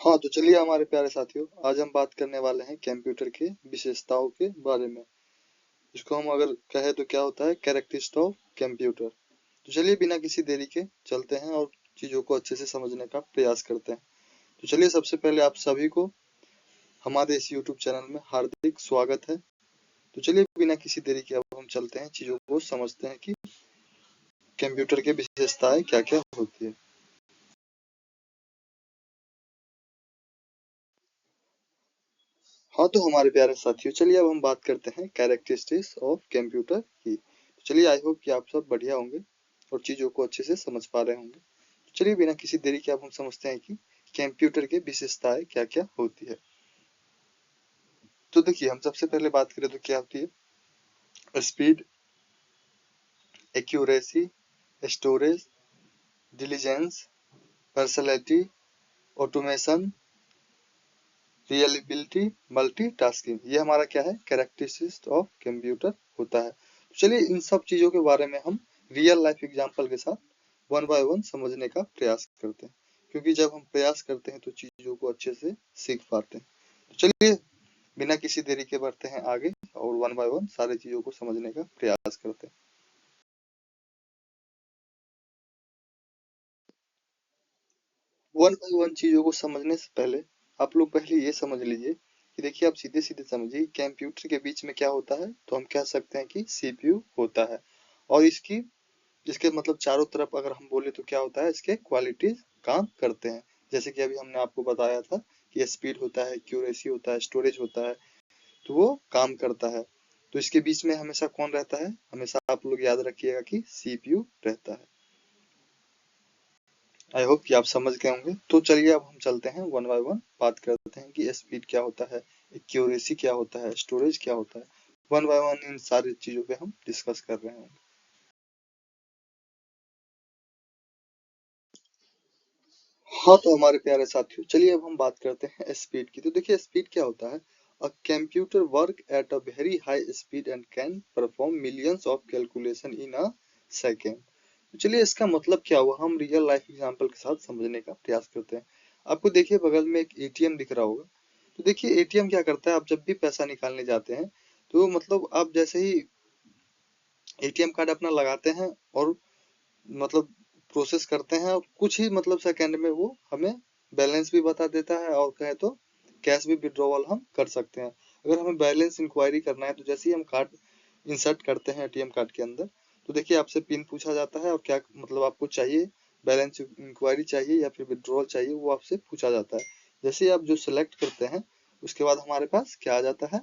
हाँ, तो चलिए हमारे प्यारे साथियों, आज हम बात करने वाले हैं कंप्यूटर के विशेषताओं के बारे में। इसको हम अगर कहें तो क्या होता है, कैरेक्टरिस्टिक्स ऑफ कंप्यूटर। तो चलिए बिना किसी देरी के चलते हैं और चीजों को अच्छे से समझने का प्रयास करते हैं। तो चलिए सबसे पहले आप सभी को हमारे इस YouTube चैनल में हार्दिक स्वागत है। तो चलिए बिना किसी देरी के अब हम चलते हैं, चीजों को समझते हैं कि कंप्यूटर की विशेषताएं क्या क्या होती है। हाँ, तो हमारे प्यारे साथियों, चलिए अब हम बात करते हैं कैरेक्टरिस्टिक्स ऑफ कंप्यूटर की। तो चलिए आई होप कि आप सब बढ़िया होंगे और चीजों को अच्छे से समझ पा रहे होंगे। तो चलिए बिना किसी देरी के अब हम समझते हैं कि कंप्यूटर की विशेषताएं क्या क्या होती है। तो देखिए, हम सबसे पहले बात करें तो क्या होती है, speed, accuracy, storage, diligence, personality, automation, reliability, multitasking, ये हमारा क्या है, कैरेक्टरिस्टिक्स ऑफ कंप्यूटर होता है। तो चलिए इन सब चीजों के बारे में हम रियल लाइफ एग्जांपल के साथ वन बाय वन समझने का प्रयास करते हैं, क्योंकि जब हम प्रयास करते हैं तो चीजों को अच्छे से सीख पाते हैं। तो चलिए बिना किसी देरी के बढ़ते हैं आगे और वन बाय वन सारी चीजों को समझने का प्रयास करते हैं। वन बाय वन चीजों को समझने से पहले आप लोग पहले ये समझ लीजिए कि देखिए, आप सीधे सीधे समझिए कंप्यूटर के बीच में क्या होता है, तो हम कह सकते हैं कि सीपीयू होता है। और इसकी इसके मतलब चारों तरफ अगर हम बोले तो क्या होता है, इसके क्वालिटीज काम करते हैं। जैसे कि अभी हमने आपको बताया था कि स्पीड होता है, एक्यूरेसी होता है, स्टोरेज होता है, तो वो काम करता है। तो इसके बीच में हमेशा कौन रहता है, हमेशा आप लोग याद रखिएगा कि सीपीयू रहता है। आई होप कि आप समझ गए होंगे। तो चलिए अब हम चलते हैं वन बाय वन, बात करते हैं कि स्पीड क्या होता है, एक्यूरेसी क्या होता है, स्टोरेज क्या होता है। वन बाय वन इन सारी चीजों पे हम डिस्कस कर रहे हैं। हाँ, तो हमारे प्यारे साथियों, चलिए अब हम बात करते हैं स्पीड की। तो देखिए स्पीड क्या होता है, a computer work at a very high speed and can perform millions of calculation in a second. तो चलिए इसका मतलब क्या हुआ, हम रियल लाइफ एग्जांपल के साथ समझने का प्रयास करते हैं। आपको देखिए बगल में एक एटीएम दिख रहा होगा। तो देखिए एटीएम क्या करता है, आप जब भी पैसा निकालने जाते हैं तो मतलब आप जैसे ही एटीएम कार्ड अपना लगाते हैं और मतलब प्रोसेस करते हैं, और कुछ ही मतलब सेकंड में वो हमें बैलेंस भी बता देता है, और कहे तो कैश भी विड्रॉवल हम कर सकते हैं। अगर हमें बैलेंस इंक्वायरी करना है तो जैसे ही हम कार्ड इंसर्ट करते हैं एटीएम कार्ड के अंदर, तो देखिए आपसे पिन पूछा जाता है और क्या मतलब आपको चाहिए, बैलेंस इंक्वायरी चाहिए या फिर विड्रॉवल चाहिए, वो आपसे पूछा जाता है। जैसे ही आप जो सिलेक्ट करते हैं उसके बाद हमारे पास क्या आ जाता है,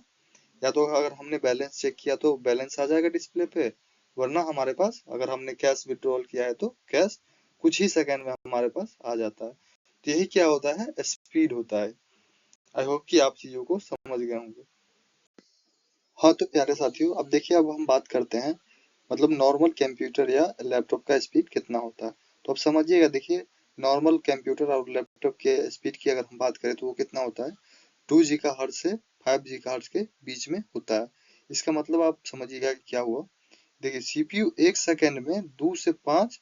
या तो अगर हमने बैलेंस चेक किया तो बैलेंस आ जाएगा डिस्प्ले पे, वरना हमारे पास अगर हमने कैश विड्रॉल किया है तो कैश कुछ ही सेकंड में हमारे पास आ जाता है। तो यही क्या होता है, स्पीड होता है। आई होप कि आप चीजों को समझ गए होंगे। हाँ, तो प्यारे साथियों, अब देखिए अब हम बात करते हैं मतलब नॉर्मल कंप्यूटर या लैपटॉप का स्पीड कितना होता है। तो अब समझिएगा, देखिए नॉर्मल कंप्यूटर और लैपटॉप के स्पीड की अगर हम बात करें तो वो कितना होता है, 2 GHz से 5 GHz के बीच में होता है। इसका मतलब आप समझिएगा कि क्या हुआ। देखिए सीपीयू एक सेकंड में 2 से 5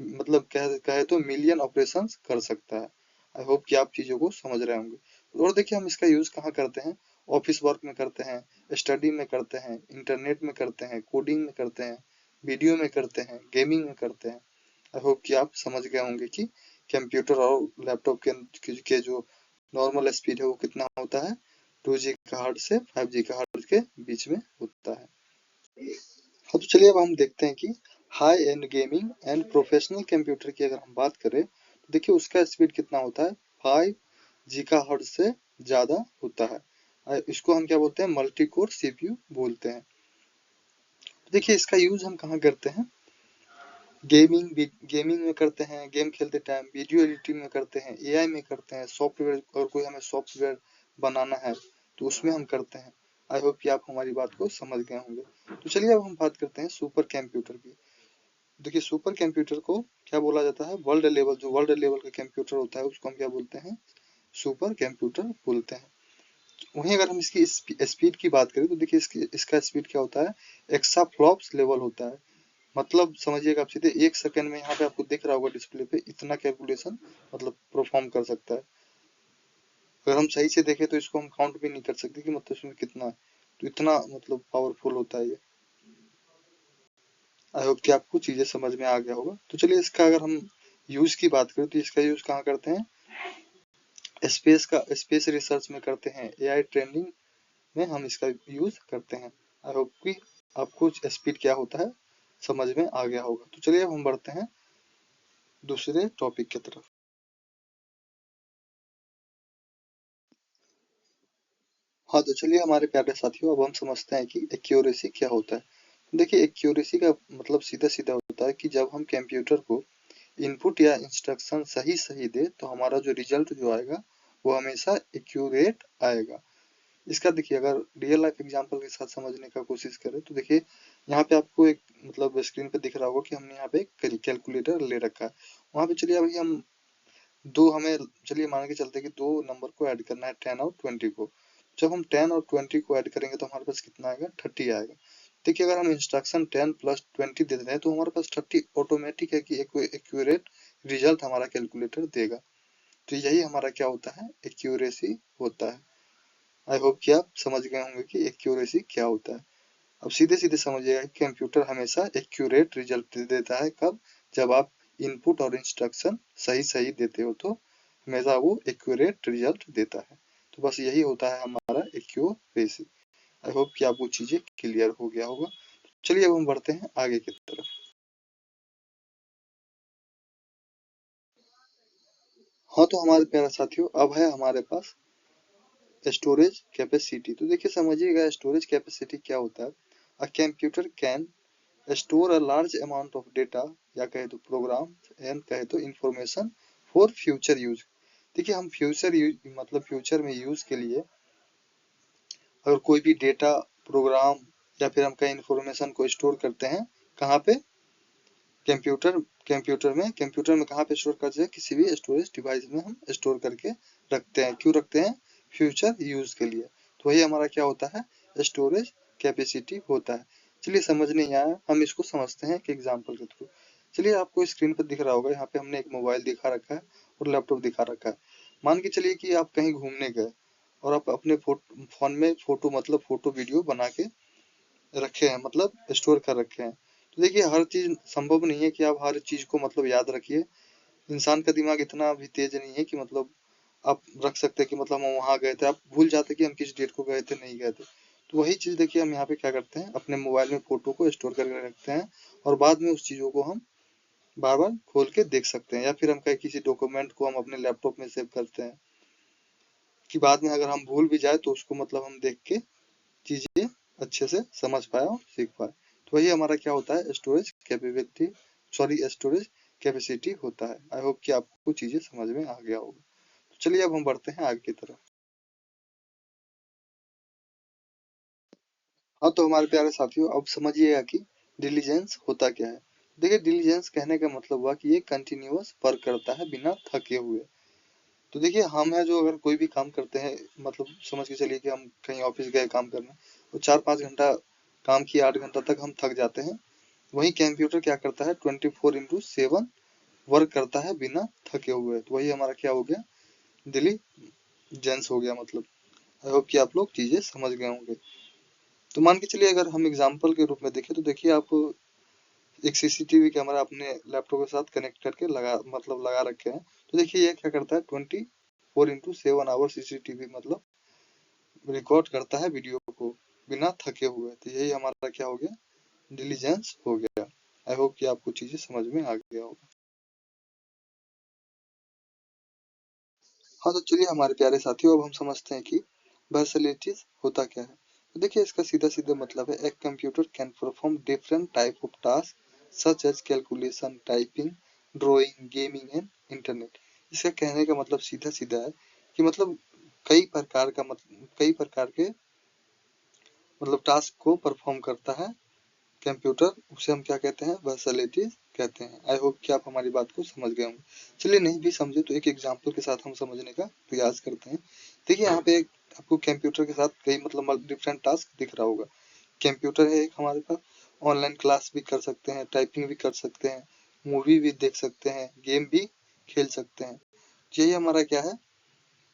मतलब कहे तो मिलियन ऑपरेशंस कर सकता है। आई होप कि आप चीजों को समझ रहे होंगे। और देखिए हम इसका यूज कहाँ करते हैं, ऑफिस वर्क में करते हैं, स्टडी में करते हैं, इंटरनेट में करते हैं, कोडिंग में करते हैं, वीडियो में करते हैं, गेमिंग में करते हैं। आई होप कि आप समझ गए होंगे कि कंप्यूटर और लैपटॉप के जो नॉर्मल स्पीड है वो कितना होता है, 2 GHz से 5 GHz के बीच में होता है। हाँ, तो चलिए अब हम देखते हैं कि high and gaming and professional computer की अगर हम बात करें तो देखिए उसका स्पीड कितना होता है, 5 GHz से ज्यादा होता है। इसको हम क्या बोलते हैं, मल्टी कोर सीपीयू बोलते हैं। तो देखिए इसका यूज हम कहाँ करते हैं, गेमिंग में करते हैं, गेम खेलते टाइम, वीडियो एडिटिंग में करते हैं, एआई में करते हैं, सॉफ्टवेयर और कोई हमें सॉफ्टवेयर बनाना है तो उसमें हम करते हैं। आई होप कि आप हमारी बात को समझ गए होंगे। तो चलिए अब हम बात करते हैं सुपर कंप्यूटर की। देखिए सुपर कंप्यूटर को क्या बोला जाता है, वर्ल्ड लेवल, जो वर्ल्ड लेवल का कंप्यूटर होता है उसको हम क्या बोलते हैं, सुपर कंप्यूटर बोलते हैं। वहीं अगर हम इसकी स्पीड की बात करें तो देखिए इसका स्पीड क्या होता है, एक्सा फ्लॉप्स लेवल होता है। मतलब समझिएगा आप सीधे एक सेकंड में यहाँ पे आपको दिख रहा होगा डिस्प्ले पे, इतना कैलकुलेशन मतलब परफॉर्म कर सकता है। अगर हम सही से देखें तो इसको हम काउंट भी नहीं कर सकते कि मतलब इसमें कितना है, तो इतना मतलब पावरफुल होता है ये। आई होप कि आपको चीजें समझ में आ गया होगा। तो चलिए इसका अगर हम यूज की बात करें तो इसका यूज कहाँ करते हैं, स्पेस रिसर्च में करते हैं, एआई ट्रेनिंग में हम इसका यूज करते हैं। आई होप कि आपको स्पीड क्या होता है समझ में आ गया होगा। तो चलिए अब हम बढ़ते हैं दूसरे टॉपिक की तरफ। हाँ तो चलिए हमारे प्यारे साथियों, अब हम समझते हैं कि एक्यूरेसी क्या होता है। देखिए एक्यूरेसी का मतलब सीधा सीधा होता है कि जब हम कंप्यूटर को इनपुट या इंस्ट्रक्शन सही सही दे तो हमारा जो रिजल्ट जो आएगा वो हमेशा एक्यूरेट आएगा। इसका देखिए अगर रियल लाइफ एग्जांपल के साथ समझने का कोशिश करें तो देखिए यहाँ पे आपको एक मतलब स्क्रीन पे दिख रहा होगा कि हमने यहाँ पे एक कैलकुलेटर ले रखा है। वहाँ पे चलिए अभी हम दो हमें चलिए मान के चलते हैं कि दो नंबर को ऐड करना है 10 और 20 को। जब हम 10 और 20 को ऐड करेंगे तो हमारे पास कितना आएगा, 30 आएगा। देखिए अगर हम इंस्ट्रक्शन 10 प्लस 20 दे दें तो हमारे पास 30 ऑटोमेटिक है कि एक एक्यूरेट रिजल्ट हमारा कैलकुलेटर देगा। तो यही हमारा क्या होता है, एक्यूरेसी होता है। आई होप कि आप समझ गए होंगे कि एक्यूरेसी क्या होता है। अब सीधे सीधे समझिएगा कि कंप्यूटर हमेशा एक्यूरेट रिजल्ट देता है कब, जब आप इनपुट और इंस्ट्रक्शन सही सही देते हो तो हमेशा वो एक्यूरेट रिजल्ट देता है। तो बस यही होता है हमारा एक्यूरेसी। आई होप कि आपको चीजें क्लियर हो गया होगा। चलिए अब हम बढ़ते हैं आगे की तरफ। हाँ तो हमारे प्यारे साथियों, अब है हमारे पास स्टोरेज कैपेसिटी। तो देखिए समझिएगा स्टोरेज कैपेसिटी क्या होता है। अ computer can store a large amount of data, या कहे तो प्रोग्राम, एंड कहे तो इंफॉर्मेशन फॉर फ्यूचर यूज। देखिए हम फ्यूचर यूज मतलब फ्यूचर में यूज के लिए अगर कोई भी डेटा, प्रोग्राम या फिर हम कहीं इंफॉर्मेशन को स्टोर करते हैं, कहाँ पे, कंप्यूटर कंप्यूटर में कहाँ पे स्टोर करते हैं, किसी भी स्टोरेज डिवाइस में हम स्टोर करके रखते हैं। क्यों रखते हैं, फ्यूचर यूज के लिए। तो वही हमारा क्या होता है, स्टोरेज कैपेसिटी होता है। चलिए समझ नहीं आया, हम इसको समझते हैं एक एग्जांपल के थ्रू। चलिए आपको स्क्रीन पर दिख रहा होगा, यहाँ पे हमने एक मोबाइल दिखा रखा है और लैपटॉप दिखा रखा है। मान के चलिए कि आप कहीं घूमने गए और आप अपने फोन में फोटो मतलब फोटो वीडियो बना के रखे हैं, मतलब स्टोर कर रखे हैं। तो देखिए हर चीज संभव नहीं है कि आप हर चीज को मतलब याद रखिए। इंसान का दिमाग इतना भी तेज नहीं है कि मतलब आप रख सकते हैं कि मतलब हम वहां गए थे, आप भूल जाते कि हम किस डेट को गए थे नहीं गए थे। तो वही चीज देखिए हम यहाँ पे क्या करते हैं, अपने मोबाइल में फोटो को स्टोर करके रखते हैं और बाद में उस चीजों को हम बार बार खोल के देख सकते हैं। या फिर हम कहीं किसी डॉक्यूमेंट को हम अपने लैपटॉप में सेव करते हैं कि बाद में अगर हम भूल भी जाए तो उसको मतलब हम देख के चीजें अच्छे से समझ पाए और सीख पाए। तो वही हमारा क्या होता है, storage capability, sorry storage capacity होता है। आई होप कि आपको चीजें समझ में आ गया होगा। तो चलिए अब हम बढ़ते हैं आगे की तरफ। हाँ तो हमारे प्यारे साथियों, अब समझिएगा कि डिलीजेंस होता क्या है। देखिए डिलीजेंस कहने का मतलब हुआ कि ये कंटिन्यूअस वर्क करता है बिना थके हुए। तो देखिए हम है जो अगर कोई भी काम करते हैं, मतलब समझ के चलिए कि हम कहीं ऑफिस गए काम करने, तो 4-5 घंटा काम किया, 8 घंटा तक हम थक जाते हैं। वही कंप्यूटर क्या करता है, 24/7 वर्क करता है बिना थके हुए। तो वही हमारा क्या हो गया, डिलीजेंस हो गया मतलब। आई होप कि आप लोग चीजें समझ गए होंगे। तो मान के चलिए अगर हम एग्जांपल के रूप में देखें तो देखिए आप एक सीसीटीवी कैमरा अपने लैपटॉप के साथ कनेक्ट करके लगा रखे हैं। तो देखिए ये क्या करता है, 24/7 आवर सीसीटीवी मतलब रिकॉर्ड करता है वीडियो को बिना थके हुए। तो यही हमारा क्या हो गया, डिलीजेंस हो गया। आई होप कि आपको चीजें समझ में आ गया होगा। हाँ तो चलिए हमारे प्यारे साथियों, अब हम समझते हैं कि वर्सैलिटीज होता क्या है। तो देखिए इसका सीधा सीधा मतलब है, एक computer can perform different type of task such as calculation, typing, drawing, gaming and internet. इसका कहने का मतलब सीधा सीधा है कि मतलब कई प्रकार के मतलब टास्क को परफॉर्म करता है कंप्यूटर। उसे हम क्या कहते हैं, वर्सैलिटीज कहते हैं। आई होप कि आप हमारी बात को समझ गए होंगे। चलिए नहीं भी समझे तो एक एग्जांपल के साथ हम समझने का प्रयास करते हैं। देखिए यहाँ पे आपको कंप्यूटर के साथ कई मतलब डिफरेंट टास्क दिख रहा होगा। कंप्यूटर है एक हमारे पास, ऑनलाइन क्लास भी कर सकते हैं, टाइपिंग भी कर सकते हैं, मूवी भी देख सकते हैं, गेम भी खेल सकते हैं। यही हमारा क्या है,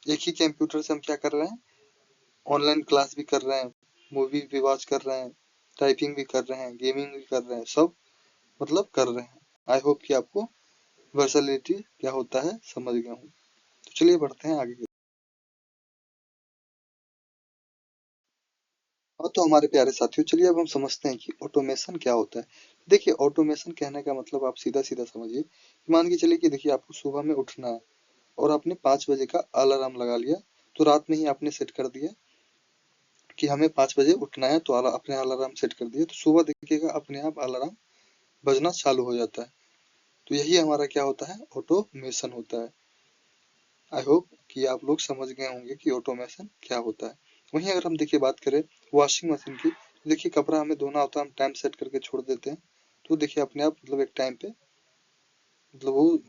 एक ही कंप्यूटर से हम क्या कर रहे हैं, ऑनलाइन क्लास भी कर रहे हैं, मूवी भी वॉच कर रहे हैं, टाइपिंग भी कर रहे हैं, गेमिंग भी कर रहे हैं, सब मतलब कर रहे हैं। आई होप कि आपको वर्सैलिटी क्या होता है समझ गया हूँ। तो चलिए बढ़ते हैं आगे। हाँ तो हमारे प्यारे साथियों, चलिए अब हम समझते हैं कि ऑटोमेशन क्या होता है। देखिए ऑटोमेशन कहने का मतलब आप सीधा सीधा समझिए कि मान के चलिए कि देखिए आपको सुबह में उठना है और आपने 5 बजे का अलार्म लगा लिया, तो रात में ही आपने सेट कर दिया कि हमें 5 बजे उठना है, तो अपने अलार्म सेट कर दिया, तो सुबह देखिएगा अपने आप अलार्म बजना चालू हो जाता है। तो यही हमारा क्या होता है, ऑटोमेशन होता है। आई होप कि आप लोग समझ गए होंगे कि ऑटोमेशन क्या होता है। वहीं अगर हम देखिए बात करें वॉशिंग मशीन की, तो देखिए कपड़ा हमें धोना होता है, हम टाइम सेट करके छोड़ देते हैं, तो देखिए अपने आप मतलब एक टाइम पे मतलब वो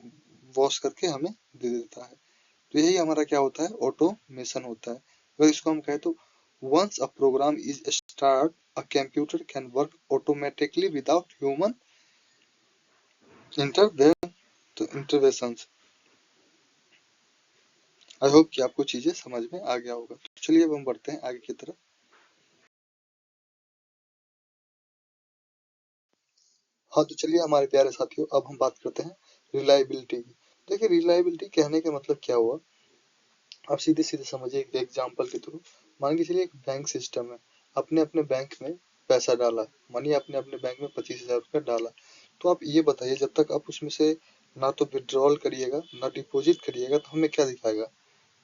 वॉश करके हमें दे देता है। तो यही हमारा क्या होता है, ऑटोमेशन होता है। अगर इसको हम कहें तो once a program is start, a computer can work automatically without human intervention. I hope कि आपको चीजें समझ में आ गया होगा। तो चलिए अब हम बढ़ते हैं आगे की तरफ। हाँ तो चलिए हमारे प्यारे साथियों, अब हम बात करते हैं रिलायबिलिटी की। देखिए रिलायबिलिटी कहने का मतलब क्या हुआ, आप सीधे सीधे समझिए एक एग्जांपल के थ्रू। मान के चलिए एक बैंक सिस्टम है, आपने अपने बैंक में पैसा डाला, मानिए आपने अपने बैंक में 25,000 रुपया डाला, तो आप ये बताइए जब तक आप उसमें से ना तो विड्रॉल करिएगा ना डिपॉजिट करिएगा, तो हमें क्या दिखाएगा,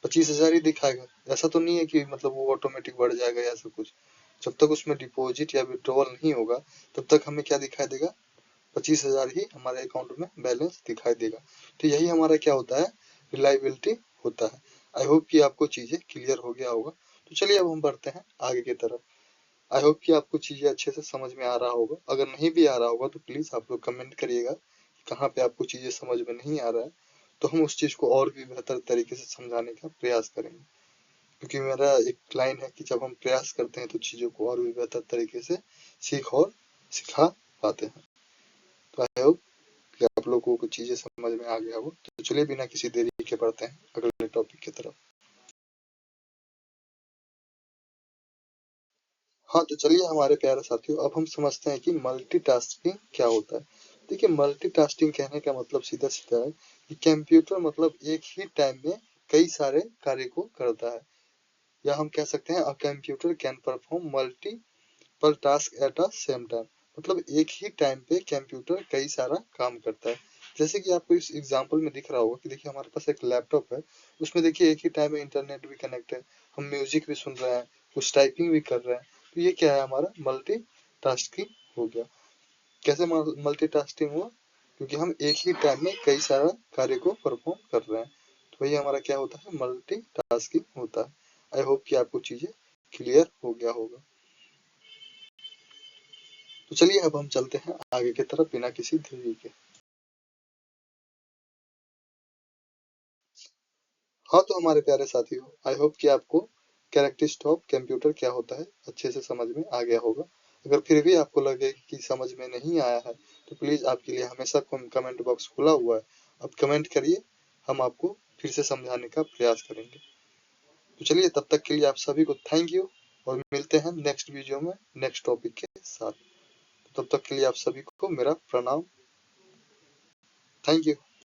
25,000 ही दिखाएगा। ऐसा तो नहीं है कि मतलब वो ऑटोमेटिक बढ़ जाएगा या ऐसा कुछ। जब तक उसमें डिपॉजिट या विड्रॉल नहीं होगा, तब तक हमें क्या दिखाई देगा, 25,000 ही हमारे अकाउंट में बैलेंस दिखाई देगा। तो यही हमारा क्या होता है, रिलायबिलिटी होता है। आई होप कि आपको चीजें क्लियर हो गया होगा। तो चलिए अब हम बढ़ते हैं आगे की तरफ। आई होप कि आपको चीजें अच्छे से समझ में आ रहा होगा। अगर नहीं भी आ रहा होगा तो प्लीज आप लोग कमेंट करिएगा कि कहाँ पे आपको चीजें समझ में नहीं आ रहा है, तो हम उस चीज को और भी बेहतर तरीके से समझाने का प्रयास करेंगे। क्योंकि मेरा एक लाइन है कि जब हम प्रयास करते हैं तो चीजों को और भी बेहतर तरीके से सीख और सिखा पाते हैं। तो आई होप कि आप लोगों को चीजें समझ में आ गया हो। तो चलिए बिना किसी देरी के बढ़ते हैं अगले टॉपिक की तरफ। हाँ तो चलिए हमारे प्यारे साथियों, अब हम समझते हैं कि मल्टीटास्किंग क्या होता है। देखिए मल्टीटास्किंग कहने का मतलब सीधा सीधा है कि कंप्यूटर मतलब एक ही टाइम में कई सारे कार्य को करता है, या हम कह सकते हैं अ computer can perform multiple task at a same time. मतलब एक ही टाइम पे कंप्यूटर कई सारा काम करता है। जैसे कि आपको इस एग्जांपल में दिख रहा होगा कि देखिए हमारे पास एक लैपटॉप है, उसमें देखिए एक ही टाइम में इंटरनेट भी कनेक्ट है, हम म्यूजिक भी सुन रहे हैं, कुछ टाइपिंग भी कर रहे हैं। तो ये क्या है, हमारा मल्टीटास्किंग हो गया। कैसे मल्टीटास्किंग हुआ, क्योंकि हम एक ही टाइम में कई सारा कार्य को परफॉर्म कर रहे हैं। तो वही हमारा क्या होता है, मल्टीटास्किंग होता है। आई होप कि आपको चीजें क्लियर हो गया होगा। तो चलिए अब हम चलते हैं आगे की तरफ बिना किसी देरी के। हाँ तो हमारे प्यारे साथियों, आई होप कि आपको कैरेक्टरिस्टिक ऑफ कंप्यूटर क्या होता है अच्छे से समझ में आ गया होगा। अगर फिर भी आपको लगे कि समझ में नहीं आया है, तो प्लीज आपके लिए हमेशा कमेंट बॉक्स खुला हुआ है, आप कमेंट करिए, हम आपको फिर से समझाने का प्रयास करेंगे। तो चलिए तब तक के लिए आप सभी को थैंक यू, और मिलते हैं नेक्स्ट वीडियो में नेक्स्ट टॉपिक के साथ। तब तक के लिए आप सभी को मेरा प्रणाम। Thank you.